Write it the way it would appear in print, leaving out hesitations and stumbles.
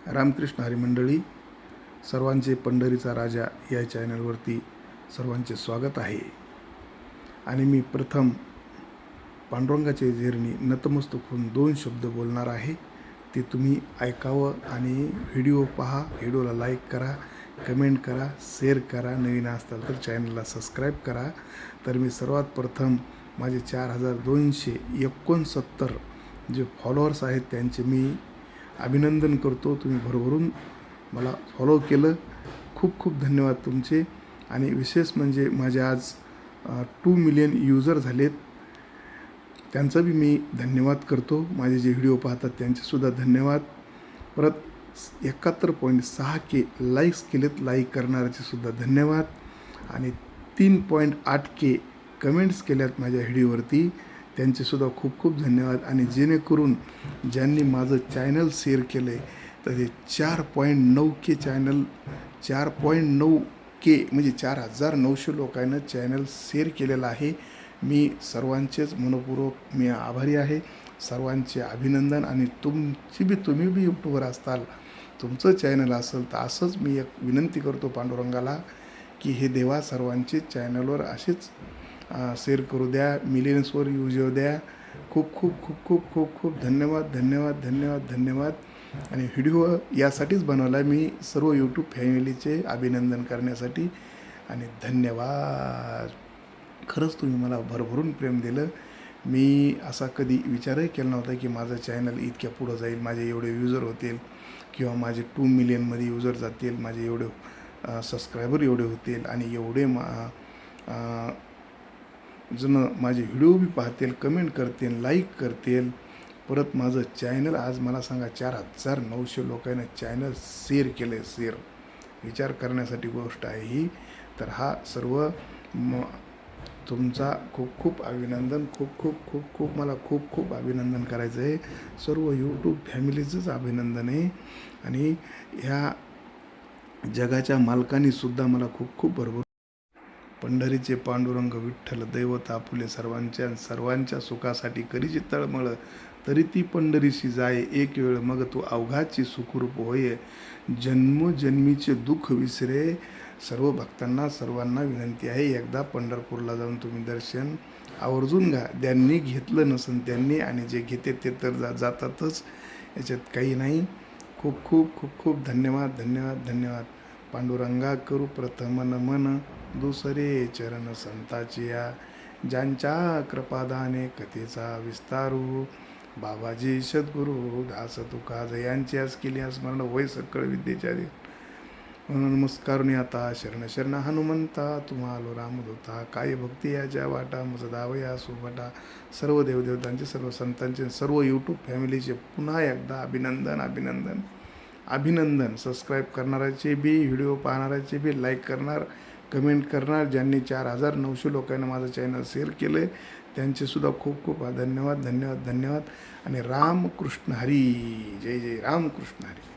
रामकृष्ण हरी मंडळी, सर्वांचे पंढरीचा राजा या चॅनलवरती सर्वांचे स्वागत आहे. आणि मी प्रथम पांडुरंगाचे जेरणी नतमस्तक होऊन 2 शब्द बोलणार आहे. ते तुम्ही ऐकावं आणि व्हिडिओ पहा. व्हिडिओला लाईक करा, कमेंट करा, शेअर करा. नवीन असताल तर चॅनलला सबस्क्राईब करा. तर मी सर्वात प्रथम माझे 4269 जे फॉलोअर्स आहेत त्यांचे मी अभिनंदन करतो. तुम्ही भरभरून मला फॉलो केलं, खूप खूप धन्यवाद तुमचे. आणि विशेष म्हणजे माझे आज 2 मिलियन यूजर झालेत, त्यांचा बी मी धन्यवाद करतो. माझे जे व्हिडिओ पाहतात त्यांचेसुद्धा धन्यवाद. परत 71.6K लाईक्स केलेत, लाईक करणाऱ्याचे सुद्धा धन्यवाद. आणि 3.8K कमेंट्स केल्यात माझ्या व्हिडिओवरती, त्यांचेसुद्धा खूप खूप धन्यवाद. आणि जेणेकरून ज्यांनी माझं चॅनल शेअर केलं आहे तर ते 4.9K चॅनल 4.9K म्हणजे 4900 लोकांना चॅनल शेअर केलेलं आहे. मी सर्वांचेच मनपूर्वक मी आभारी आहे. सर्वांचे अभिनंदन. आणि तुम्ही बी यूट्यूबवर असताल, तुमचं चॅनल असेल तर असंच मी एक विनंती करतो पांडुरंगाला की हे देवा सर्वांचे चॅनलवर असेच शेअर करू द्या, मिलियन्सवर यूज येऊ द्या. खूप खूप खूप खूप खूप खूप धन्यवाद धन्यवाद धन्यवाद धन्यवाद. आणि व्हिडिओ यासाठीच बनवला मी सर्व यूट्यूब फॅमिलीचे अभिनंदन करण्यासाठी. आणि धन्यवाद. खरंच तुम्ही मला भरभरून प्रेम दिलं. मी असा कधी विचारही केला नव्हता की माझं चॅनल इतक्या पुढं जाईल, माझे एवढे यूजर होतील किंवा माझे 2 मिलियनमध्ये यूजर जातील, माझे एवढे सबस्क्रायबर एवढे होतील आणि एवढे जण माझे व्हिडिओ बी पाहतील, कमेंट करतील, लाईक करतील. परत माझं चॅनल आज मला सांगा 4900 लोकांना चॅनल शेअर केलं आहे. शेअर विचार करण्यासाठी गोष्ट आहे ही. तर हा सर्व तुमचा खूप खूप अभिनंदन. खूप खूप खूप खूप मला खूप खूप अभिनंदन करायचं आहे. सर्व यूट्यूब फॅमिलीचंच अभिनंदन आहे. आणि ह्या जगाच्या मालकांनीसुद्धा मला खूप खूप भरभरून पंढरीचे पांडुरंग विठ्ठल दैवत आपुले सर्वांच्या सुखासाठी करीची तळमळ, तरी ती पंढरीशी जाय एक वेळ, मग तू अवघाची सुखरूप होय, जन्मोजन्मीचे दुःख विसरे. सर्व भक्तांना सर्वांना विनंती आहे, एकदा पंढरपूरला जाऊन तुम्ही दर्शन आवर्जून घ्या. ज्यांनी घेतलं नसन त्यांनी, आणि जे घेते ते तर जातातच, याच्यात काही नाही. खूप खूप खूप खूप धन्यवाद धन्यवाद धन्यवाद. पांडुरंगा करू प्रथम नमन, दुसरे चरण संताची या, ज्यांच्या कृपादाने कथेचा विस्तारू, बाबाजी सद्गुरू दास तुका जयांची आज केली स्मरण, होय सकळ विद्येच्या नमस्कारुनी आता शरण शरण हनुमंता, तुम्हालो रामदूता, काय भक्ती याच्या वाटा मज दावया सुभटा. सर्व देवदेवतांचे, सर्व संतांचे, सर्व यूट्यूब फॅमिलीचे पुन्हा एकदा अभिनंदन अभिनंदन अभिनंदन. सबस्क्राईब करणाऱ्याचे बी, व्हिडिओ पाहणाऱ्याचे बी, लाईक करणार, कमेंट करणार. ज्यांनी 4900 लोकांना माझं चॅनल शेअर केलं आहे त्यांचेसुद्धा खूप खूप धन्यवाद धन्यवाद धन्यवाद. आणि रामकृष्ण हरी. जय जय रामकृष्ण हरी.